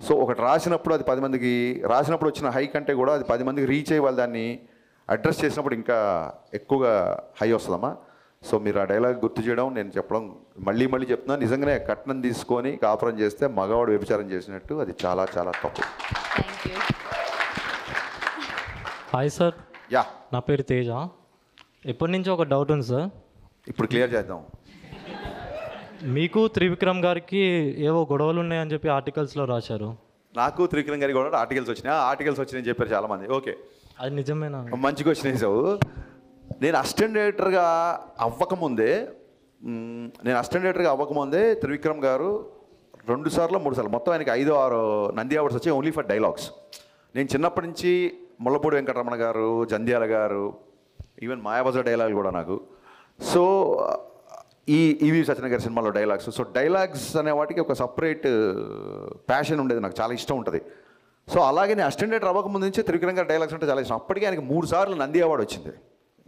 So ఒకటి రాసినప్పుడు అది 10 మందికి రాసినప్పుడు వచ్చిన హై కంటే కూడా అది 10 మందికి రీచ్ అయ్యి వాళ్ళు దాన్ని అడ్రస్ చేసినప్పుడు ఇంకా ఎక్కువగా హై వస్తుందమ్మా. సో మీరు ఆ డైలాగ్ గుర్తు చేయడం, నేను చెప్పడం మళ్ళీ మళ్ళీ చెప్తున్నాను. నిజంగానే కట్నం తీసుకొని కాపురం చేస్తే మగవాడు వ్యభిచారం చేసినట్టు, అది చాలా చాలా తప్పు. Hi sir. యా, నా పేరు తేజ. ఎప్పటి నుంచో ఒక డౌట్ ఉంది సార్, ఇప్పుడు క్లియర్ చేద్దాం. మీకు త్రివిక్రమ్ గారికి ఏవో గొడవలు ఉన్నాయని చెప్పి ఆర్టికల్స్లో రాశారు. నాకు త్రివిక్రమ్ గారికి కూడా ఆర్టికల్స్ వచ్చినాయని చెప్పారు చాలామంది. ఓకే, అది నిజమేనా? మంచిగా వచ్చినాయి సార్. నేను అసిస్టెంట్ డైరెక్టర్గా అవ్వకముందే త్రివిక్రమ్ గారు 2 సార్లు 3 సార్లు మొత్తం ఆయనకి 5-6 నంది అవార్డ్స్ వచ్చాయి ఓన్లీ ఫర్ డైలాగ్స్. నేను చిన్నప్పటి నుంచి ముళ్ళపూడి వెంకటరమణ గారు, జంధ్యాల గారు, ఈవెన్ మాయాబజార్ డైలాగులు కూడా నాకు. సో ఈవి సత్యనారాయణ గారి సినిమాలో డైలాగ్స్. సో డైలాగ్స్ అనే వాటికి ఒక సపరేట్ ప్యాషన్ ఉండేది, నాకు చాలా ఇష్టం ఉంటుంది. సో అలాగే నేను అసిస్టెంట్ డైరెక్టర్ అవ్వకముందు నుంచే త్రివిక్రమ్ గారి డైలాగ్స్ అంటే చాలా ఇష్టం. అప్పటికే ఆయనకి 3 సార్లు నంది అవార్డు వచ్చింది.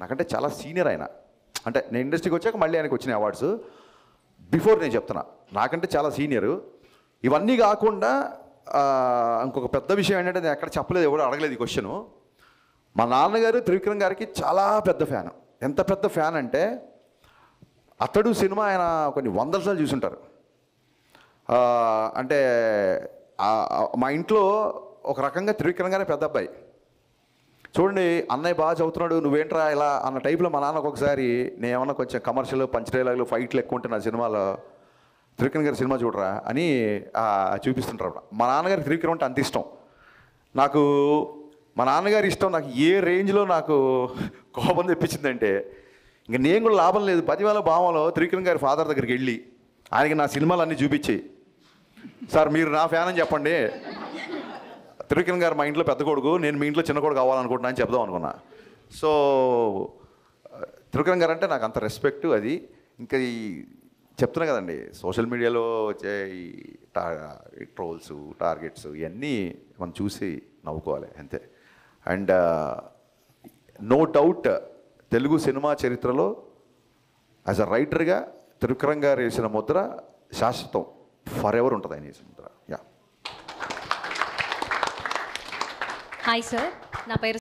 నాకంటే చాలా సీనియర్ ఆయన. అంటే నేను ఇండస్ట్రీకి వచ్చాక మళ్ళీ ఆయనకు వచ్చిన అవార్డ్స్. బిఫోర్ నేను చెప్తున్నా, నాకంటే చాలా సీనియరు. ఇవన్నీ కాకుండా ఇంకొక పెద్ద విషయం ఏంటంటే, నేను ఎక్కడ చెప్పలేదు, ఎవరు అడగలేదు ఈ క్వశ్చను. మా నాన్నగారు త్రివిక్రమ్ గారికి చాలా పెద్ద ఫ్యాన్. ఎంత పెద్ద ఫ్యాన్ అంటే, అతడు సినిమా ఆయన కొన్ని 100 సార్లు చూసుంటారు. అంటే మా ఇంట్లో ఒక రకంగా త్రివిక్రమ్ గారే పెద్ద అబ్బాయి. చూడండి, అన్నయ్య బాగా చదువుతున్నాడు, నువ్వేంట్రా ఇలా అన్న టైప్లో మా నాన్నకు ఒకసారి నేను ఏమన్నా కొంచెం కమర్షియల్ పంచ్ డైలాగులు ఫైట్లు ఎక్కువ ఉంటే నా సినిమాలో, త్రివిక్రమ్ గారి సినిమా చూడరా అని చూపిస్తుంటారు. మా నాన్నగారికి త్రివిక్రమ్ అంటే అంత ఇష్టం. నాకు మా నాన్నగారి ఇష్టం నాకు ఏ రేంజ్లో నాకు కోపం తెప్పించిందంటే, ఇంక నేను కూడా లాభం లేదు. 10,000 భావంలో త్రివిక్రమ్ గారి ఫాదర్ దగ్గరికి వెళ్ళి ఆయనకి నా సినిమాలు అన్నీ చూపించి, సార్ మీరు నా ఫ్యాన్ అని చెప్పండి, త్రివిక్రమ్ గారు మా ఇంట్లో పెద్ద కొడుకు, నేను మీ ఇంట్లో చిన్న కొడుకు కావాలనుకుంటున్నా అని చెప్దాం అనుకున్నా. సో త్రివిక్రమ్ గారు అంటే నాకు అంత రెస్పెక్ట్. అది ఇంకా ఈ చెప్తున్నా కదండి, సోషల్ మీడియాలో వచ్చే ఈ ట్రోల్స్, టార్గెట్స్ ఇవన్నీ మనం చూసి నవ్వుకోవాలి అంతే. And no doubt Telugu cinema చరిత్రలో యాజ్ అ రైటర్గా త్రివిక్రమ్ గారు వేసిన ముద్ర శాశ్వతం, ఫర్ ఎవర్ ఉంటుంది ఆయన వేసిన ముద్ర. యా. హాయ్ సార్, నా పేరు